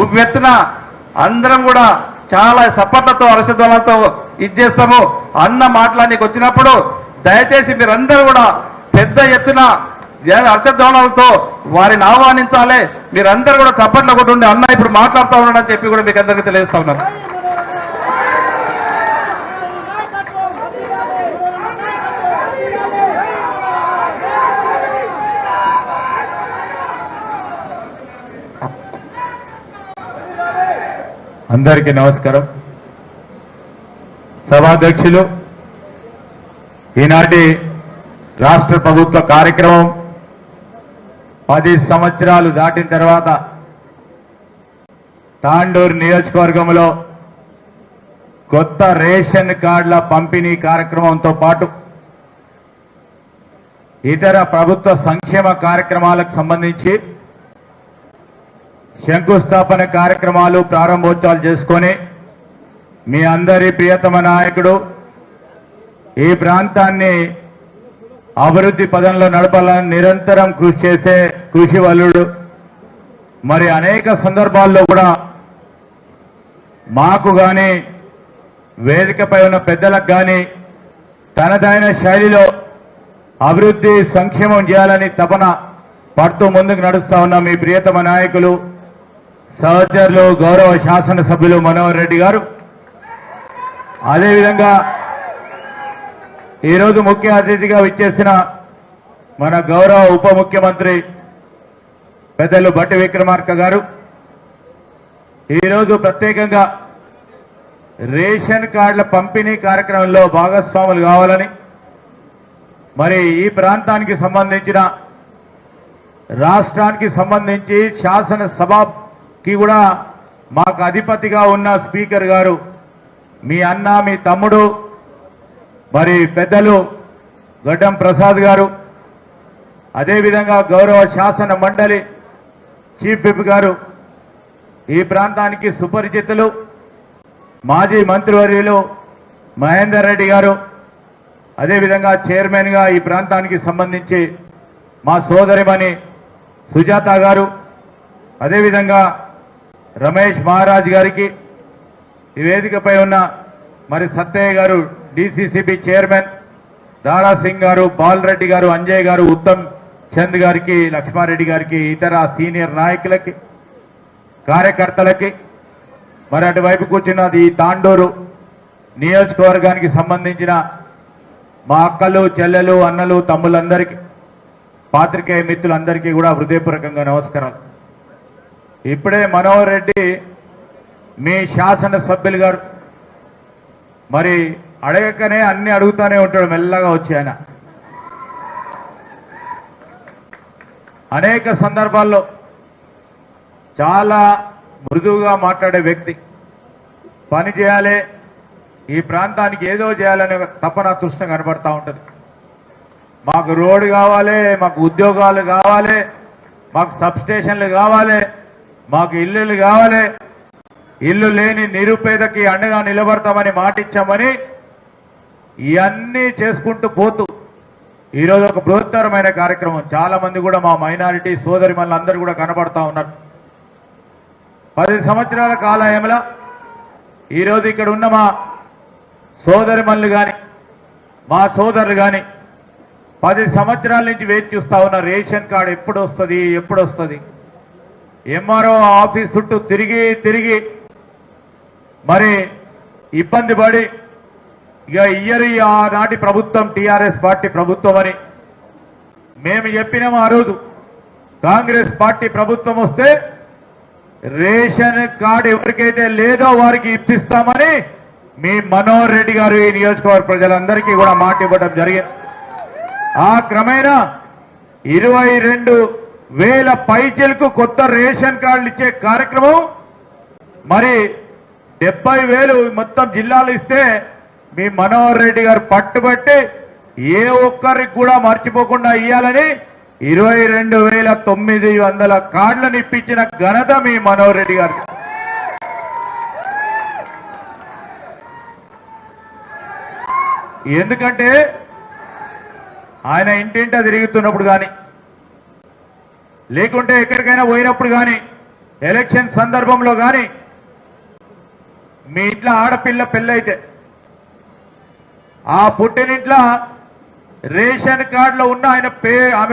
ఉవ్వెత్తున అందరం కూడా చాలా సపోర్ట్లతో హర్షధ్వానాలతో ఇచ్చేస్తాము. అన్న మాట్లాడడానికి వచ్చినప్పుడు దయచేసి మీరందరూ కూడా పెద్ద ఎత్తున హర్షధ్వానాలతో వారిని ఆహ్వానించాలి. మీరందరూ కూడా చప్పట్లు ఒకటి ఉండి అన్న ఇప్పుడు మాట్లాడుతూ ఉన్నాడని చెప్పి కూడా మీకు అందరికీ తెలియజేస్తా ఉన్నాను. అందరికీ నమస్కారం. సభాధ్యక్షులు, ఈనాటి రాష్ట్ర ప్రభుత్వ కార్యక్రమం 10 సంవత్సరాలు దాటిన తర్వాత తాండూరు నియోజకవర్గంలో కొత్త రేషన్ కార్డుల పంపిణీ కార్యక్రమంతో పాటు ఇతర ప్రభుత్వ సంక్షేమ కార్యక్రమాలకు సంబంధించి శంకుస్థాపన కార్యక్రమాలు ప్రారంభోత్సవాలు చేసుకొని మీ అందరి ప్రియతమ నాయకుడు ఈ ప్రాంతాన్ని అభివృద్ధి పదంలో నడపాలని నిరంతరం కృషి చేసే కృషి వలుడు. మరి అనేక సందర్భాల్లో కూడా మాకు కానీ వేదికపై ఉన్న పెద్దలకు కానీ తనదైన శైలిలో అభివృద్ధి సంక్షేమం చేయాలని తపన పడుతూ ముందుకు నడుస్తా ఉన్న మీ ప్రియతమ నాయకులు సహచరులు గౌరవ శాసనసభ్యులు మనోహర్ రెడ్డి గారు, అదేవిధంగా ఈరోజు ముఖ్య అతిథిగా విచ్చేసిన మన గౌరవ ఉప ముఖ్యమంత్రి పెద్దలు బట్టి విక్రమార్క గారు, ఈరోజు ప్రత్యేకంగా రేషన్ కార్డుల పంపిణీ కార్యక్రమంలో భాగస్వాములు కావాలని మరి ఈ ప్రాంతానికి సంబంధించిన రాష్ట్రానికి సంబంధించి శాసనసభకి కూడా మాకు అధిపతిగా ఉన్న స్పీకర్ గారు మీ అన్న మీ తమ్ముడు మరి పెద్దలు గడ్డం ప్రసాద్ గారు, అదేవిధంగా గౌరవ శాసన మండలి చీఫ్ విప్ గారు, ఈ ప్రాంతానికి సుపరిచితులు మాజీ మంత్రివర్యులు మహేందర్ రెడ్డి గారు, అదేవిధంగా చైర్మన్గా ఈ ప్రాంతానికి సంబంధించి మా సోదరిమణి సుజాత గారు, అదేవిధంగా రమేష్ మహారాజ్ గారికి, ఈ వేదికపై ఉన్న మరి సత్తయ్య గారు డిసిసిబి చైర్మన్, దారా సింగ్ గారు, బాలరెడ్డి గారు, అంజయ్ గారు, ఉత్తమ్ చంద్ గారికి, లక్ష్మారెడ్డి గారికి, ఇతర సీనియర్ నాయకులకి, కార్యకర్తలకి, మరి అటువైపు కూర్చున్నది ఈ తాండూరు నియోజకవర్గానికి సంబంధించిన మా అక్కలు చెల్లెలు అన్నలు తమ్ములందరికీ, పాత్రికేయ మిత్రులందరికీ కూడా హృదయపూర్వకంగా నమస్కారాలు. ఇప్పుడే మనోహర్ రెడ్డి మీ శాసనసభ్యులు గారు మరి అడగకనే అన్ని అడుగుతూనే ఉంటాడు, మెల్లగా వచ్చి ఆయన అనేక సందర్భాల్లో చాలా మృదువుగా మాట్లాడే వ్యక్తి. పని చేయాలి, ఈ ప్రాంతానికి ఏదో చేయాలనే తపన తృష్ణ కనబడతా ఉంటుంది. మాకు రోడ్డు కావాలి, మాకు ఉద్యోగాలు కావాలి, మాకు సబ్స్టేషన్లు కావాలి, మాకు ఇల్లులు కావాలి, ఇల్లు లేని నిరుపేదకి అండగా నిలబడతామని మాటిచ్చామని ఇవన్నీ చేసుకుంటూ పోతూ ఈరోజు ఒక బృహత్తరమైన కార్యక్రమం. చాలా మంది కూడా మా మైనారిటీ సోదరి మళ్ళందరూ కూడా కనబడతా ఉన్నారు. 10 సంవత్సరాల కాలయంలో ఈరోజు ఇక్కడ ఉన్న మా సోదరి మళ్ళు కానీ మా సోదరులు కానీ 10 సంవత్సరాల నుంచి వేచి చూస్తా ఉన్న రేషన్ కార్డు ఎప్పుడు వస్తుంది ఎప్పుడు వస్తుంది. ఎంఆర్ఓ ఆఫీస్ చుట్టూ తిరిగి తిరిగి మరి ఇబ్బంది పడి ఇక ఇయ్యరు ఆనాటి ప్రభుత్వం టీఆర్ఎస్ పార్టీ ప్రభుత్వం అని మేము చెప్పినాము. ఆ రోజు కాంగ్రెస్ పార్టీ ప్రభుత్వం వస్తే రేషన్ కార్డు ఎవరికైతే లేదో వారికి ఇప్పిస్తామని మీ మనోహర్ రెడ్డి గారు ఈ నియోజకవర్గ ప్రజలందరికీ కూడా మాట ఇవ్వడం జరిగింది. ఆ క్రమేణా 22,000 పైచీలకు కొత్త రేషన్ కార్డులు ఇచ్చే కార్యక్రమం మరి 70,000 మొత్తం జిల్లాలు ఇస్తే మీ మనోహర్ రెడ్డి గారు పట్టుబట్టి ఏ ఒక్కరికి కూడా మర్చిపోకుండా ఇవ్వాలని 22,900 కార్డులను ఇప్పించిన ఘనత మీ మనోహర్ రెడ్డి గారు. ఎందుకంటే ఆయన ఇంటింటా తిరుగుతున్నప్పుడు కానీ లేకుంటే ఎక్కడికైనా పోయినప్పుడు కానీ ఎలక్షన్ సందర్భంలో కానీ మీ ఇంట్లో ఆడపిల్ల పెళ్ళైతే ఆ పుట్టినింట్లో రేషన్ కార్డులో ఉన్న ఆయన